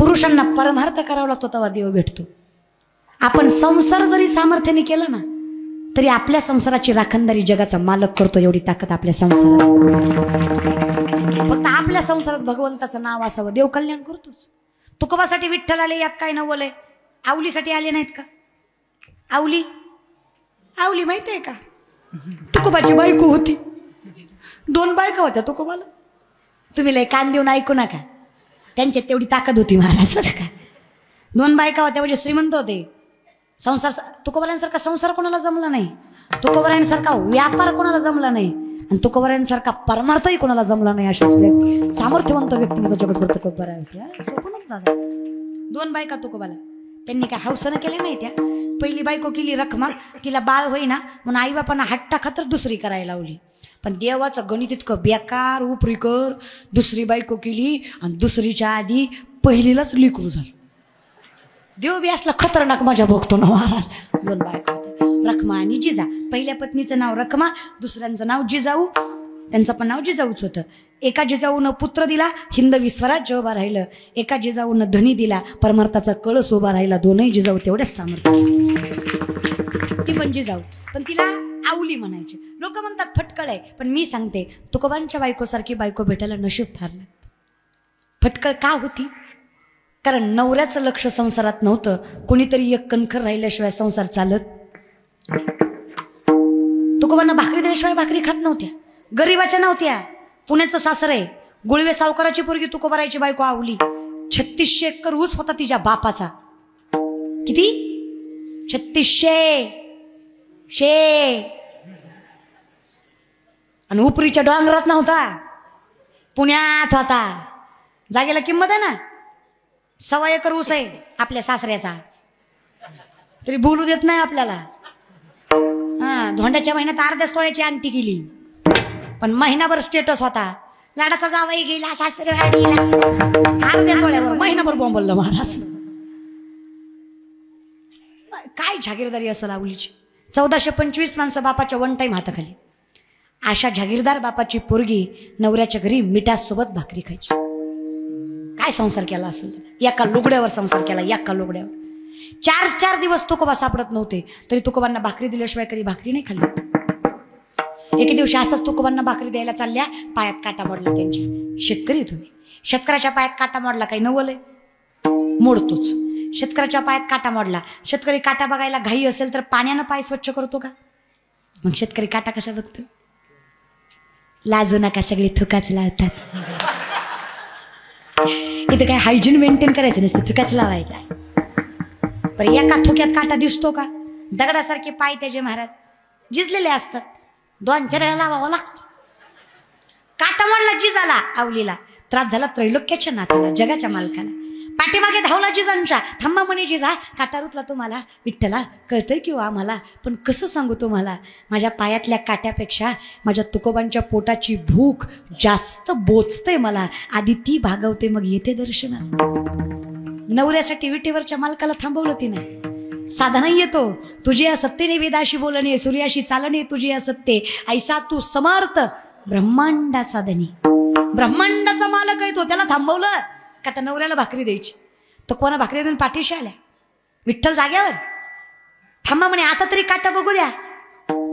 पुरुषांना परमार्थ करावा लागतो तेव्हा देव भेटतो. आपण संसार जरी सामर्थ्याने केला ना तरी आपल्या संसाराची राखणदारी जगाचा मालक करतो, एवढी ताकद आपल्या संसारात. फक्त आपल्या संसारात भगवंताचं नाव असावं, देव कल्याण करतोच. तुकोबासाठी विठ्ठल आले, यात काय नवलय? आवलीसाठी आले नाहीत का? आवली आवली माहिती आहे का? तुकोबाची बायको होती, 2 बायका होत्या तुकोबाला. तुम्ही लय कान देऊन ऐकू नका, त्यांच्यात तेवढी ताकद होती महाराज बरं का. 2 बायका होत्या म्हणजे श्रीमंत होते. संसार तुकोबारांसारखा संसार कोणाला जमला नाही, तुकोबारांसारखा व्यापार कोणाला जमला नाही, आणि तुकोबारांसारखा परमार्थही कोणाला जमला नाही. अशा सामर्थ्यवंत व्यक्तिमत्व जगत तुकोबारा दादा. 2 बायका तुकोबाला. त्यांनी काय हौसनं केल्या नाही त्या. पहिली बायको केली रखमा, तिला बाळ होईना म्हणून आईबापांना हट्टा खातर दुसरी करायला लावली. पण देवाचं गणित इतकं बेकार उपरीकर, दुसरी बायको केली आणि दुसरीच्या आधी पहिलीलाच लिकरू झालं. देव बी असला खतरनाक माझ्या बघतो ना महाराज. 2 बायका होत्या, रखमा आणि जिजा. पहिल्या पत्नीचं नाव रखमा, दुसऱ्यांचं नाव जिजाऊ, त्यांचं पण नाव जिजाऊच होतं. एका जिजाऊनं पुत्र दिला, हिंदवी स्वराज्य उभा राहिलं. एका जिजाऊनं धनी दिला, परमार्थाचा कळस उभा राहिला. 2ही जिजाऊ तेवढ्याच सामर्थ्य. ती पण जिजाऊ, पण तिला आवली म्हणायचे. लोक म्हणतात फटकळ आहे, पण मी सांगते तुकोबांच्या बायकोसारखी बायको भेटायला नशीब फार लागतं. फटकळ का होती? कारण नवऱ्याचं लक्ष संसारात नव्हतं. कोणीतरी एक कणखर राहिल्याशिवाय संसार चालत. तुकोबांना भाकरी दिल्याशिवाय भाकरी खात नव्हत्या, गरीबाच्या नव्हत्या. पुण्याचं सासर आहे, गुळवे सावकाराची पोरगी तुकोबारायची बायको आवली. 3600 एकर ऊस होता तिच्या बापाचा. किती? 3600. आणि उपरीच्या डोंगरात नव्हता, पुण्यात होता. जागेला किंमत आहे ना. 1.25 एकर ऊस आहे आपल्या सासऱ्याचा, तरी बोलू देत नाही आपल्याला. धोंड्याच्या महिन्यात अर्ध्याच तोळ्याची अंगठी केली, पण महिनाभर स्टेटस होता, लाडाचा जावई गेला सासरवाडीला. अर्ध्या तोळ्यावर महिनाभर बोंबललं महाराज. काय जागीरदारी असेल आवलीची. 1425 माणसं बापाच्या 1 टाइम हाताखाली. अशा जागीरदार बापाची पोरगी नवऱ्याच्या घरी मिठासोबत भाकरी खायची. काय संसार केला असेल? एका लुगड्यावर संसार केला, एका लुगड्यावर. 4 दिवस तुकोबा सापडत नव्हते, तरी तुकोबांना भाकरी दिल्याशिवाय कधी भाकरी नाही खाल्ली. एके दिवशी असंच तुकोबांना भाकरी द्यायला चालल्या, पायात काटा मोडला त्यांच्या. शेतकरी तुम्ही, शेतकऱ्याच्या पायात काटा मोडला काही नवल आहे? मोडतोच. शेतकऱ्याच्या पायात काटा मोडला. शेतकरी काटा बघायला घाई असेल तर पाण्यानं पाय स्वच्छ करतो का? मग शेतकरी काटा कसा बघतो? लाजू नका, सगळे थुकाच लावतात. इथं काय हायजीन मेंटेन करायचं नसतं, थुकाच लावायचं असतं. पण एका थुक्यात काटा दिसतो का? दगडासारखे पाय त्याचे महाराज झिजलेले असतात, 2-4 वेळा लावावा लागतो. काटा मोडला जिजाला, आवलीला त्रास झाला त्रैलोक्याच्या नाथाला, जगाच्या मालकाला. पाठीमागे धावला जिजांच्या. थांबा म्हणे जिजा, काटा रुतला तुम्हाला? विठ्ठला कळतंय की आम्हाला, पण कसं सांगू तुम्हाला, माझ्या पायातल्या काट्यापेक्षा माझ्या तुकोबांच्या पोटाची भूक जास्त बोचते मला. आधी ती भागवते, मग येते दर्शनाला. नवऱ्यासाठी विटेवरच्या मालकाला थांबवलं तिने. साधा नाही येतो. तुझी या सत्तेने वेदाशी बोलणे, सूर्याशी चालणे तुझी या सत्ते. ऐसा तू समर्थ ब्रह्मांडाचा धनी. ब्रह्मांडाचा मालक आहे तो, त्याला थांबवलं का त्या नवऱ्याला भाकरी द्यायची. तो कोणा भाकरी देऊन पाठीशी आल्या. विठ्ठल जाग्यावर. थांबा म्हणे, आता तरी काटा बघू द्या.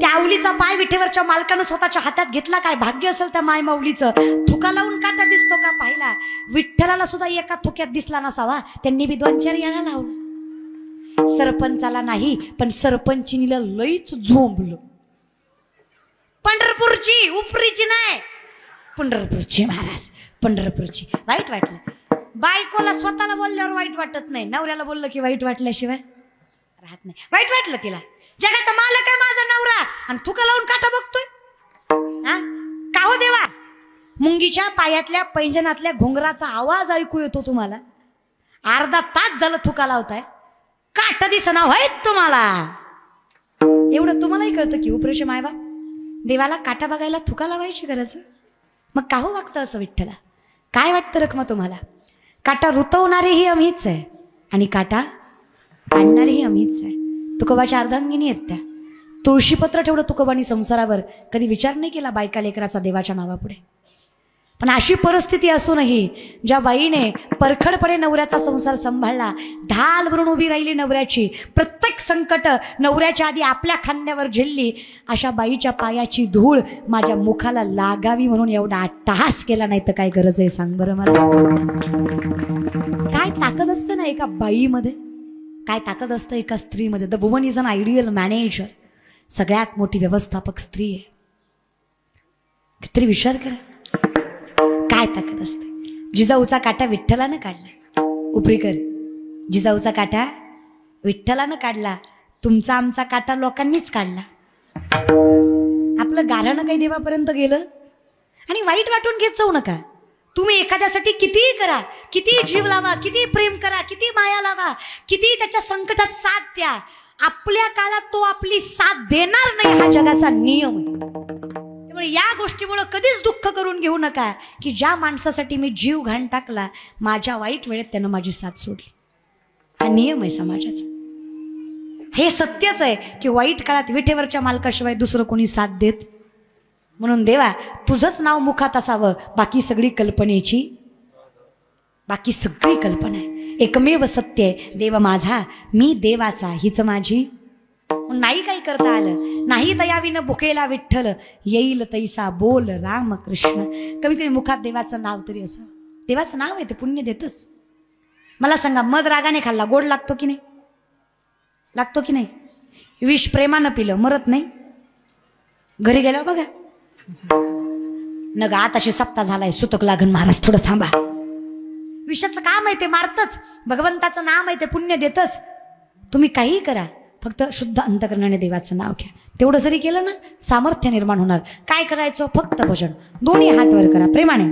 त्या आवलीचा पाय विठेवरच्या मालकानं स्वतःच्या हातात घेतला. काय भाग्य असेल त्या माय माऊलीचं. थुका लावून काटा दिसतो का पाहिला. विठ्ठलाला सुद्धा एका थुक्यात दिसला नसावा, त्यांनी बी 2-4 याला लावलं. सरपंचाला नाही, पण सरपंचिनीला लईच झोंबलं. पंढरपूरची, उपरीची नाही, पंढरपूरची महाराज, पंढरपूरची. वाईट वाटलं. बायकोला स्वतःला बोलल्यावर वाईट वाटत नाही, नवऱ्याला बोललं की वाईट वाटल्याशिवाय राहत नाही. वाईट वाटलं तिला. जगाचा मालक आहे माझा नवरा आणि थुका लावून काटा बघतोय. का हो देवा? मुंगीच्या पायातल्या पैंजनातल्या घुंगराचा आवाज ऐकू येतो तुम्हाला. अर्धा तास झालं थुका लावताय, काटा दिसना व्हाय तुम्हाला. एवढं तुम्हालाही कळतं की उपरेश मायबा देवाला काटा बघायला थुका लावायची गरज. मग का हो वागतं असं विठ्ठला? काय वाटतं रखमा तुम्हाला? काटा रुतवणारेही आम्हीच आहे आणि काटा काढणारेही आम्हीच आहे. तुकोबाच्या अर्धांगिनी आहेत त्या. तुळशीपत्र ठेवलं तुकोबानी संसारावर. कधी विचार नाही केला बायका लेकराचा देवाच्या नावापुढे. पण अशी परिस्थिती असूनही ज्या बाईने परखडपणे नवऱ्याचा संसार सांभाळला, ढाल भरून उभी राहिली नवऱ्याची, प्रत्येक संकट नवऱ्याच्या आधी आपल्या खांद्यावर झेलली, अशा बाईच्या पायाची धूळ माझ्या मुखाला लागावी म्हणून एवढा अट्टहास केला, नाही तर काय गरज आहे सांग बरं मला? काय ताकद असते ना एका बाईमध्ये, काय ताकद असतं एका स्त्रीमध्ये. The woman is an ideal manager. सगळ्यात मोठी व्यवस्थापक स्त्री आहे. किती विचार करा काय ताकद असते. जिजाऊचा काटा विठ्ठलानं काढला. उपरीकर, जिजाऊचा काटा विठ्ठलानं काढला, तुमचा आमचा काटा लोकांनीच काढला. आपलं गाऱ्हाणं काही देवापर्यंत गेलं. आणि वाईट वाटून घेत जाऊ नका. तुम्ही एखाद्यासाठी कितीही करा, किती जीव लावा, किती प्रेम करा, किती माया लावा, किती त्याच्या संकटात साथ द्या, आपल्या काळात तो आपली साथ देणार नाही, हा जगाचा नियम आहे. त्यामुळे या गोष्टीमुळे कधीच दुःख करून घेऊ नका की ज्या माणसासाठी मी जीव घाण टाकला, माझ्या वाईट वेळेत त्यानं माझी साथ सोडली. हा नियम आहे समाजाचा. हे सत्यच आहे की वाईट काळात विठेवरच्या मालकाशिवाय दुसरं कोणी साथ देत. म्हणून देवा तुझंच नाव मुखात असावं, बाकी सगळी कल्पनेची, बाकी सगळी कल्पना आहे. एकमेव सत्य आहे देव माझा, मी देवाचा, हीच माझी. नाही काही करता आलं, नाही दयावीनं भुकेला विठ्ठल, येईल तैसा बोल राम कृष्ण. कमीत कमी मुखात देवाचं नाव तरी असावं. देवाचं नाव आहे ते पुण्य देतच. मला सांगा, मध रागाने खाल्ला गोड लागतो की नाही? लागतो की नाही? विष प्रेमानं पिलं मरत नाही? घरी गेला बघा नग आताशी सप्ताह झालाय, सुतक लागन महाराज थोडं थांबा. विषाचं काम आहे ते मारतच, भगवंताचं नाम आहे ते पुण्य देतच. तुम्ही काही करा, फक्त शुद्ध अंतकरणाने देवाचं नाव घ्या. तेवढं जरी केलं ना, सामर्थ्य निर्माण होणार. काय करायचं? फक्त भजन. दोन्ही हात वर करा प्रेमाने.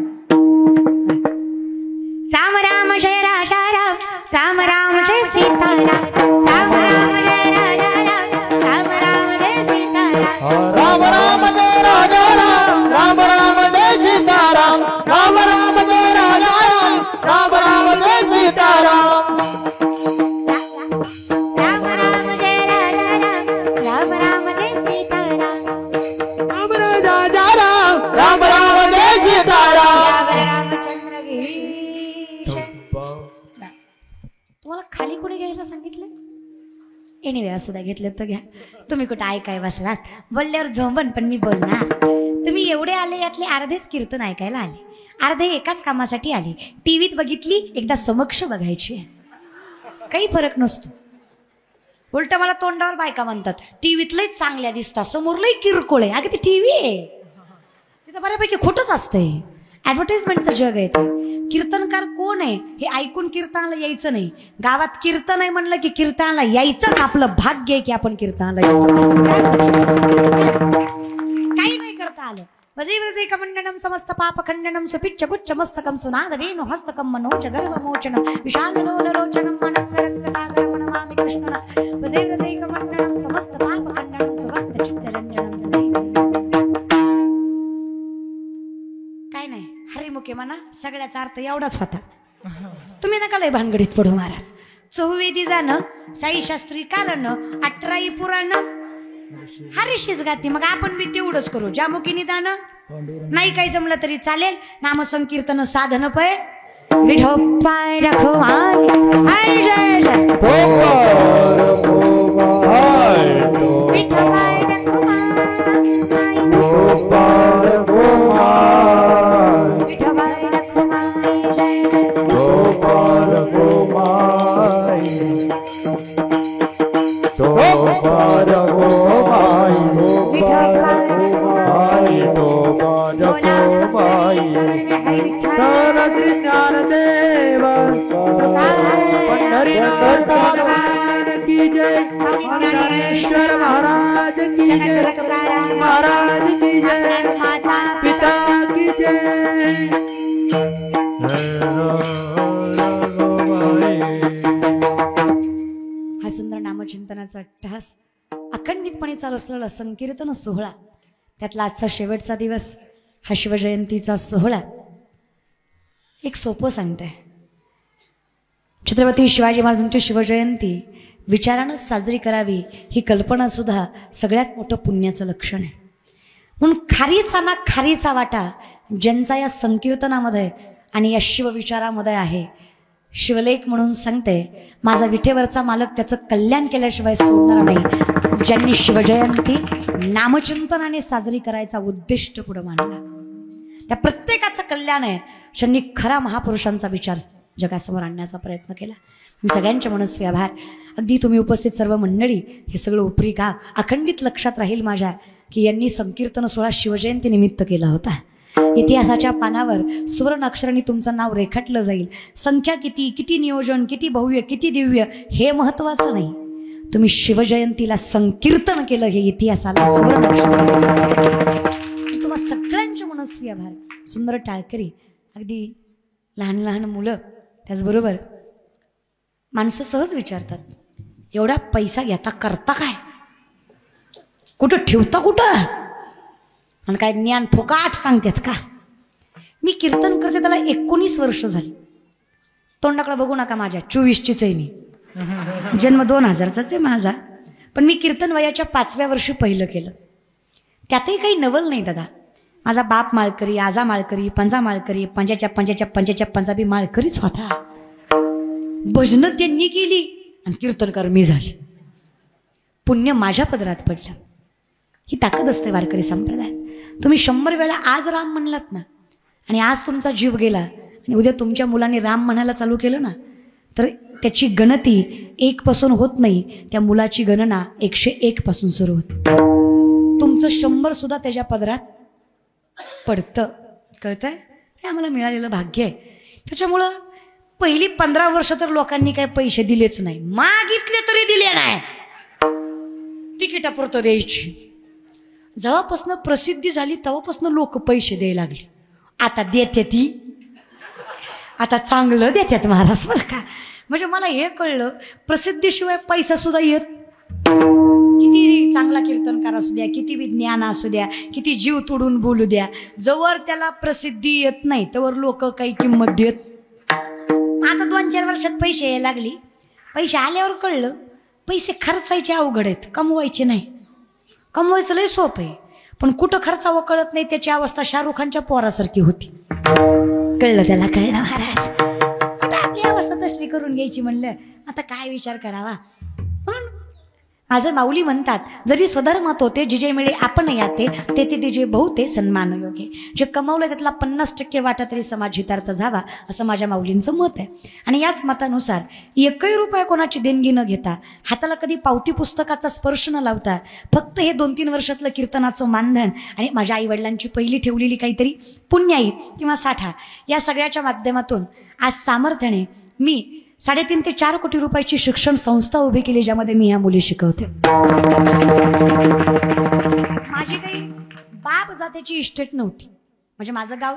राम राम जय राजा राम, राम राम जय सीताराम, राम राम जय राजा राम, राम राम जय सीताराम, राम राम जय राजा राम, राम राम जय सीताराम, राम राम जय राजा राम, राम राम जय सीताराम. राम राम जय राजा राम, राम राम जय सीताराम, राम राजा राम, राम राम जय सीताराम. रामचंद्र गिरी. तुम्हाला खाली कोणी घ्यायला सांगितलं? एनिवे असू द्या, घेतलं तर घ्या. तुम्ही कुठं ऐकाय बसलात? बोलल्यावर झोंबन, पण मी बोलणार. तुम्ही एवढे आले, यातले अर्धेच कीर्तन ऐकायला आले, अर्धे एकाच कामासाठी आले. टीव्हीत बघितली, एकदा समक्ष बघायची. काही फरक नसतो. उलट मला तोंडावर बायका म्हणतात टीव्हीतलंच चांगल्या दिसतात, समोरलंही किरकोळ आहे. अगं ती टीव्ही आहे, तिथं बऱ्यापैकी खोटंच असतंय. ॲडव्हर्टाइजमेंटचं जग आहे ते. कीर्तनकार कोण आहे हे ऐकून कीर्तनाला यायचं नाही. गावात कीर्तन आहे म्हणलं की कीर्तनाला यायचंच आपलं भाग्य आहे की आपण कीर्तनाला येतो. काही नाही करता आलं. वजैवजैकमण्डनं समस्त पापखण्डनं सुपिच्च पुच्च मस्तकं सुनाद वेणु हस्तकं मनोज गर्भमोचनं विशाललोललोचनं मनंगरंगसागरं नमामि कृष्णं. वजैवजैकमण्डनं समस्त पापखण्डनं सुभक्त चित्तरंजनं सदैव. काय नाही, हरिमुखे म्हणा, सगळ्याचा अर्थ एवढाच होता. तुम्ही नका लय भानगडीत पडू महाराज. चौवेदी जाणं, साई शास्त्री कारण, 18 पुराण, हरिशीच गाती. मग आपण बी तेवढंच करू. ज्यामुखी निदान नाही काही जमलं तरी चालेल. नामसंकीर्तन साधन पय विठोपाय रखवाई. हरी जय जय विठोपाय रखवाई, विठोपाय रखवाई जय जय गोपाल गोमाई, गोपाल गोमाई, गोपाल गोमाई, गोपाल गोमाई. सरस्वती ज्ञानदेव पंढरीनाथ भगवान की जय, ज्ञानेश्वर महाराज की जय, महाराज की जय, पिता की जय. हा सुंदर नामचिंतनाचा अट्टहास अखंडितपणे चालू असलेला संकीर्तन सोहळा, त्यातला आजचा शेवटचा दिवस हा शिवजयंतीचा सोहळा. एक सोपं सांगते, छत्रपती शिवाजी महाराजांची शिवजयंती विचारानं साजरी करावी ही कल्पना सुद्धा सगळ्यात मोठं पुण्याचं लक्षण आहे. म्हणून खारीचा ना खारीचा वाटा ज्यांचा या संकीर्तनामध्ये आणि या शिवविचारामध्ये आहे. शिवलेख म्हणून सांगते, माझा विठेवरचा मालक त्याचं कल्याण केल्याशिवाय सोडणार नाही. ज्यांनी शिवजयंती नामचिंतनाने साजरी करायचा उद्दिष्ट पुढे मांडला, त्या प्रत्येकाचं कल्याण आहे. ज्यांनी खरा महापुरुषांचा विचार जगासमोर आणण्याचा प्रयत्न केला. सगळ्यांचे मनस्वी आभार. अगदी तुम्ही उपस्थित सर्व मंडळी, हे सगळं उपरी का अखंडित लक्षात राहील माझ्या की यांनी संकीर्तन सोहळा शिवजयंती निमित्त केला होता. इतिहासाच्या पानावर सुवर्ण अक्षरांनी तुमचं नाव रेखाटलं जाईल. संख्या किती, किती नियोजन, किती भव्य, किती दिव्य हे महत्त्वाचं नाही. तुम्ही शिवजयंतीला संकीर्तन केलं हे इतिहासाला सुवर्ण अक्षर. तुम्हा सगळ्यांचे मनस्वी आभार. सुंदर टाळकरी, अगदी लहान लहान मुलं, त्याचबरोबर माणसं सहज विचारतात, एवढा पैसा घेता करता काय, कुठं ठेवता कुठं, आणि काय ज्ञान फुकाट सांगतात का. मी कीर्तन करते त्याला 19 वर्ष झाली. तोंडाकडे बघू नका माझ्या, 24चीच आहे मी. जन्म 2000चाच आहे माझा. पण मी कीर्तन वयाच्या 5व्या वर्षी पहिलं केलं. त्यातही काही नवल नाही दादा. माझा बाप माळकरी, आजा माळकरी, पंजा माळकरी, पंजाच्या पंजाबी माळकरीच होता. भजनं त्यांनी केली आणि कीर्तनकार मी झाली. पुण्य माझ्या पदरात पडलं. ही ताकद असते वारकरी संप्रदायात. तुम्ही 100 वेळा आज राम म्हणलात ना, आणि आज तुमचा जीव गेला, आणि उद्या तुमच्या मुलांनी राम म्हणायला चालू केलं ना, तर त्याची गणती 1 पासून होत नाही, त्या मुलाची गणना 101 पासून सुरू होते. तुमचं 100 सुद्धा त्याच्या पदरात पडतं. कळतंय? हे आम्हाला मिळालेलं भाग्य आहे. त्याच्यामुळं पहिली 15 वर्ष तर लोकांनी काय पैसे दिलेच नाही, मागितले तरी दिले नाही. तिकिटापुरतं द्यायची. जेव्हापासून प्रसिद्धी झाली तेव्हापासून लोक पैसे द्यायला लागले. आता देते ती, आता चांगलं देतात महाराज बरं का. म्हणजे मला हे कळलं, प्रसिद्धीशिवाय पैसा सुद्धा येत. किती चांगला कीर्तनकार असू द्या, किती विज्ञान असू द्या, किती जीव तोडून बोलू द्या, जवळ त्याला प्रसिद्धी येत नाही तवर लोक काही किंमत देत. आता 2-4 वर्षात पैसे यायला लागली. पैसे आल्यावर कळलं पैसे खर्चायचे अवघड आहेत, कमवायचे नाही. कमवायचं लय सोपं आहे, पण कुठं खर्चावं कळत नाही. त्याची अवस्था शाहरुख खानच्या पोरासारखी होती. कळलं त्याला, कळलं महाराज. आता आपली अवस्था तसली करून घ्यायची म्हणलं, आता काय विचार करावा. म्हणून माझे माऊली म्हणतात, जरी स्वधर्मात होते जिजे मिळे आपण याते, ते दिजे बहुते सन्मान योगे. जे कमावलं त्यातला 50% वाटा तरी समाज हितार्थ जावा, असं माझ्या माऊलींचं मत आहे. आणि याच मतानुसार 1 रुपया कोणाची देणगी न घेता, हाताला कधी पावती पुस्तकाचा स्पर्श न लावता, फक्त हे 2-3 वर्षातलं कीर्तनाचं मानधन आणि माझ्या आईवडिलांची पहिली ठेवलेली काहीतरी पुण्याई किंवा साठा, या सगळ्याच्या माध्यमातून आज सामर्थ्याने मी 3.5 ते 4 कोटी रुपयाची शिक्षण संस्था उभी केली, ज्यामध्ये मी ह्या मुली शिकवते. माझी काही बाप जातीची इस्टेट नव्हती. म्हणजे माझं गाव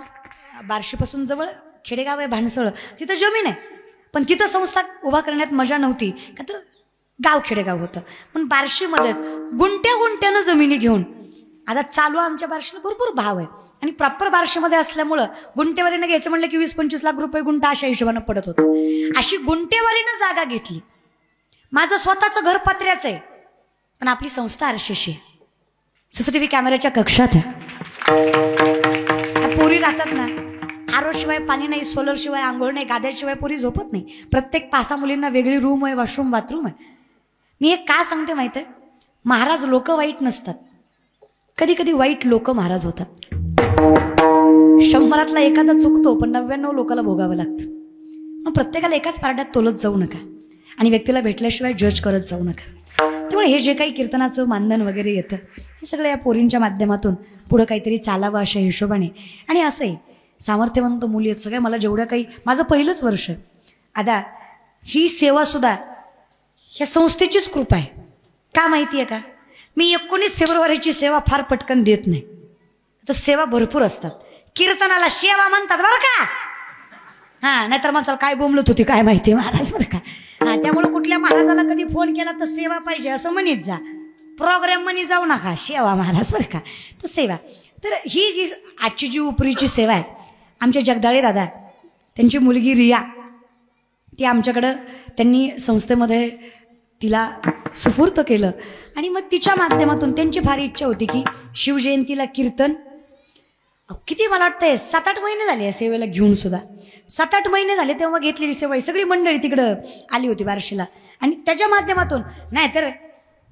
बार्शीपासून जवळ खेडेगाव आहे भानसळ, तिथं जमीन आहे, पण तिथं संस्था उभा करण्यात मजा नव्हती का, तर गाव खेडेगाव होतं. पण बार्शीमध्येच गुंट्यानं जमिनी घेऊन आता चालू आमच्या बार्शीला भरपूर भाव आहे. आणि प्रॉपर बार्शीमध्ये असल्यामुळं गुंटेवारीनं घ्यायचं म्हणलं की 20-25 लाख रुपये गुंठा अशा हिशोबानं पडत होतं. अशी गुंटेवारीनं जागा घेतली. माझं स्वतःचं घर पत्र्याचं आहे, पण आपली संस्था आरशेशी आहे. CCTV कॅमेऱ्याच्या कक्षात आहे. पोरी राहतात ना, आरोशिवाय पाणी नाही, सोलरशिवाय आंघोळ नाही, गाद्याशिवाय पोरी झोपत नाही. प्रत्येक 5 मुलींना वेगळी रूम आहे, वॉशरूम, बाथरूम आहे. मी एक का सांगते माहिती आहे, महाराज लोक वाईट नसतात, कधी कधी वाईट लोक महाराज होतात. 100 एखादा चुकतो, पण 99 लोकांना भोगावं लागतं. मग प्रत्येकाला एकाच पारड्यात तोलत जाऊ नका, आणि व्यक्तीला भेटल्याशिवाय जज करत जाऊ नका. त्यामुळे हे जे काही कीर्तनाचं मानधन वगैरे येतं, हे सगळं या पोरींच्या माध्यमातून पुढं काहीतरी चालावं अशा हिशोबाने. आणि असंही सामर्थ्यवंत मुली आहेत सगळ्या. मला जेवढ्या काही, माझं पहिलंच वर्ष आता, ही सेवासुद्धा ह्या संस्थेचीच कृपा आहे. का माहिती आहे का, मी 19 फेब्रुवारीची सेवा फार पटकन देत नाही. तर सेवा भरपूर असतात. कीर्तनाला सेवा म्हणतात बरं का. हां, नाहीतर माणसाला काय बोंबलत होती काय माहिती महाराज बरं का. हां, त्यामुळे कुठल्या महाराजाला कधी फोन केला तर सेवा पाहिजे असं म्हणीत जा, प्रोग्राम म्हणी जाऊ नका, सेवा महाराज बरं का. तर सेवा, तर ही जी आजची जी उपरीची सेवा आहे, आमचे जगदाळे दादा, त्यांची मुलगी रिया, ती आमच्याकडं त्यांनी संस्थेमध्ये तिला सुपूर्त केलं. आणि मग तिच्या माध्यमातून त्यांची फार इच्छा होती की शिवजयंतीला कीर्तन किती मला वाटतंय 7-8 महिने झाले या सेवेला घेऊन सुद्धा. 7-8 महिने झाले तेव्हा घेतलेली सेवा आहे. सगळी मंडळी तिकडं आली होती बार्शीला आणि त्याच्या माध्यमातून नाही तर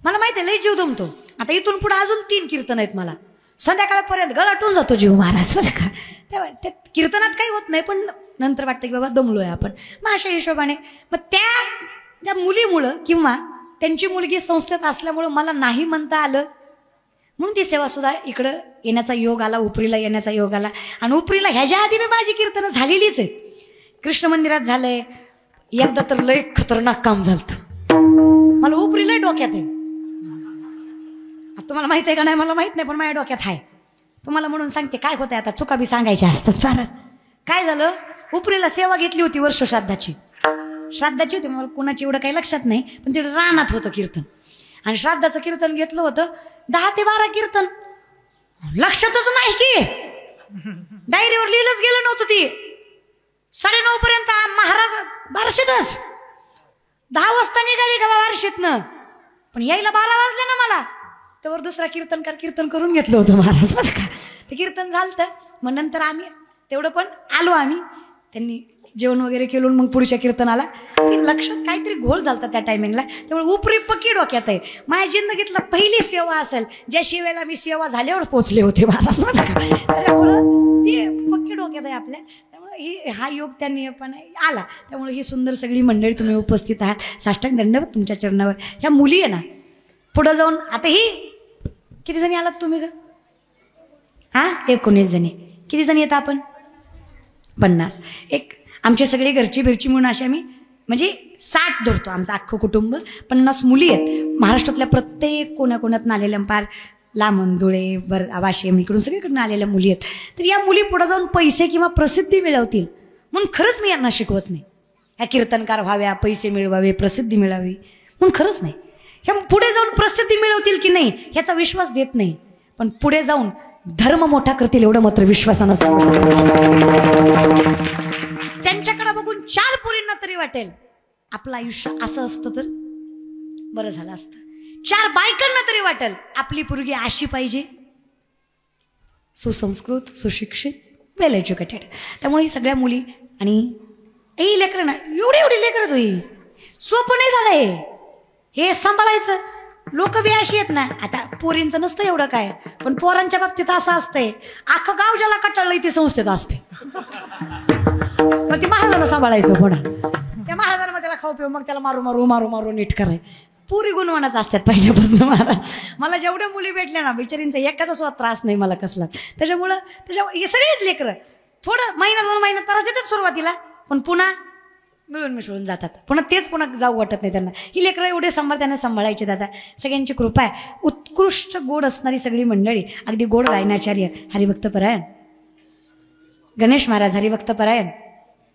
मला माहिती आहे लय जीव दमतो. आता इथून पुढे अजून 3 कीर्तन आहेत मला. संध्याकाळपर्यंत गळाटून जातो जीव महाराज बरं का. त्या कीर्तनात काही होत नाही पण नंतर वाटतं की बाबा दमलोय आपण. मग अशा हिशोबाने मग त्या मुलीमुळं किंवा त्यांची मुलगी संस्थेत असल्यामुळं मला नाही म्हणता आलं म्हणून ती सेवा सुद्धा इकडं येण्याचा योग आला. उपरीला येण्याचा योग आला. आणि उपरीला ह्याच्या आधी मी माझी कीर्तनं झालेलीच आहेत. कृष्ण मंदिरात झालंय एकदा तर लय खतरनाक काम झालं मला. उपरीला डोक्यात आहे. आता तुम्हाला माहित आहे का नाही मला माहित नाही पण माझ्या डोक्यात आहे. तुम्हाला म्हणून सांगते काय होतंय. आता चुका बी सांगायच्या असतात महाराज. काय झालं उपरीला सेवा घेतली होती वर्ष श्राद्धाची होती. मला कोणाची एवढं काही लक्षात नाही पण तिकडे रानात होतं कीर्तन. आणि श्राद्धाचं कीर्तन घेतलं होतं 10 ते 12 कीर्तन. लक्षातच नाही की डायरीवर लिहिलंच गेलं नव्हतं. ती 9:30 पर्यंत महाराज बार्शीतच 10 वाजता निघाली का बार्शीतनं पण यायला 12 वाजले ना मला. त्यावर दुसरा कीर्तनकार कीर्तन करून घेतलं होतं महाराज बरं का. ते कीर्तन झालं मग नंतर आम्ही तेवढं पण आलो आम्ही. त्यांनी जेवण वगैरे केलं मग पुढच्या कीर्तनाला लक्षात काहीतरी घोळ झालता त्या टायमिंगला. त्यामुळे उपरी पक्की डोक्यात आहे. माझ्या जिंदगीतला पहिली सेवा असेल ज्या शिवेला मी सेवा झाल्यावर पोचले होते महाराज बरं का. त्याच्यामुळं ती पक्की डोक्यात आहे आपल्या. त्यामुळे हा योग त्यांनी पण आला. त्यामुळे ही सुंदर सगळी मंडळी तुम्ही उपस्थित आहात. साष्टांग दंडवत तुमच्या चरणावर. ह्या मुली आहे ना पुढं जाऊन आता ही किती जणी आलात तुम्ही ग. 19 जणी. किती जणी येतात आपण 50. एक आमचे सगळे घरची बिरची म्हणून असे आम्ही म्हणजे 60 धरतो आमचं अख्खं कुटुंब. 50 मुली आहेत. महाराष्ट्रातल्या प्रत्येक कोणाकोणातून आलेल्या पार लांबून धुळे वाशिम इकडून सगळीकडून आलेल्या मुली आहेत. तर या मुली पुढे जाऊन पैसे किंवा प्रसिद्धी मिळवतील म्हणून खरंच मी यांना शिकवत नाही. ह्या कीर्तनकार व्हाव्या पैसे मिळवावे प्रसिद्धी मिळावी म्हणून खरंच नाही. ह्या पुढे जाऊन प्रसिद्धी मिळवतील की नाही ह्याचा विश्वास देत नाही. पण पुढे जाऊन धर्म मोठा करतील एवढं मात्र विश्वासानं सांगू. त्यांच्याकडे बघून 4 पोरींना तरी वाटेल आपलं आयुष्य असं असतं तर बरं झालं असतं. 4 बायकांना तरी वाटेल आपली पोरगी अशी पाहिजे सुसंस्कृत सुशिक्षित वेल एज्युकेटेड. त्यामुळे ही सगळ्या मुली आणि ही लेकरं ना एवढी लेकरं तो ही सोपं नाही झालंय हे सांभाळायचं. लोक बी अशी आहेत ना. आता पोरींचं नसतं एवढं काय पण पोरांच्या बाबतीत असं असतंय अख्खं गाव ज्याला कटाळलं ती संस्थेत असते. मग ती महाराजांना सांभाळायचं पुन्हा. त्या महाराजांना त्याला खाऊ पिऊ मग त्याला मारू नीट कराय. पुरी गुणवानाच असतात पहिल्यापासून. मला जेवढ्या मुली भेटल्या ना बिचारींचा एकाचा सुद्धा त्रास नाही मला कसलाच. त्याच्यामुळं हे सगळेच लेकरं थोडं महिना 2 महिना त्रास देतात सुरुवातीला पण पुन्हा मिळून मिसळून जातात. पुन्हा जाऊ वाटत नाही त्यांना. ही लेकरं एवढे त्यांना सांभाळायचे दादा. सगळ्यांची कृपा आहे. उत्कृष्ट गोड असणारी सगळी मंडळी. अगदी गोड गायनाचार्य हरिभक्तपरायण गणेश महाराज हरिभक्तपरायण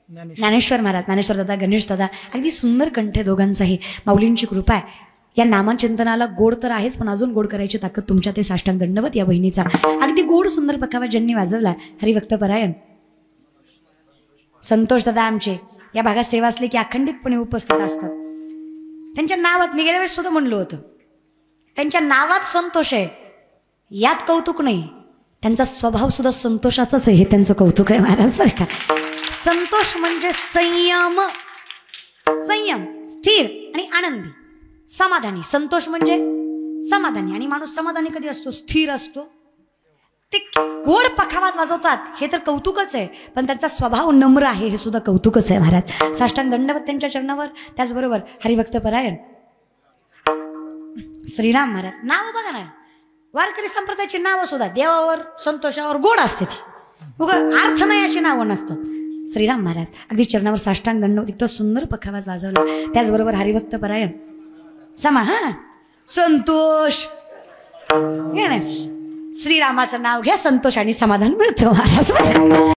ज्ञानेश्वर महाराज ज्ञानेश्वर दादा गणेश दादा अगदी सुंदर कंठ दोघांचाही. माऊलींची कृपा आहे. या नामचिंतनाला गोड तर आहेच पण अजून गोड करायची ताकद तुमच्या ते साष्टांग दंडवत या बहिणीचा. अगदी गोड सुंदर पखावा ज्यांनी वाजवला हरिभक्तपरायण संतोष दादा आमचे या भागात सेवा असली की अखंडितपणे उपस्थित असतात. त्यांच्या नावात मी गेल्या वेळेस सुद्धा म्हणलं होतं त्यांच्या नावात संतोष आहे यात कौतुक नाही. त्यांचा स्वभाव सुद्धा संतोषाचाच आहे हे त्यांचं कौतुक आहे महाराज बरं का. संतोष म्हणजे संयम स्थिर आणि आनंदी समाधानी. संतोष म्हणजे समाधानी आणि माणूस समाधानी कधी असतो स्थिर असतो. ते गोड पखावाज वाजवतात हे तर कौतुकच आहे पण त्यांचा स्वभाव नम्र आहे हे सुद्धा कौतुकच आहे महाराज. साष्टांग दंडवत त्यांच्या चरणावर. त्याचबरोबर हरिभक्तपरायण श्रीराम महाराज. नाव बघा ना वारकरी संप्रदायाची नावं सुद्धा देवावर संतोषावर गोड असते. ती उगा अर्थ नाही अशी नावं नसतात. श्रीराम महाराज अगदी चरणावर साष्टांग दंडवत इतका सुंदर पखावाज वाजवला. त्याचबरोबर हरिभक्तपरायण समा संतोष श्रीरामाचं नाव घ्या संतोष आणि समाधान मिळतं महाराज.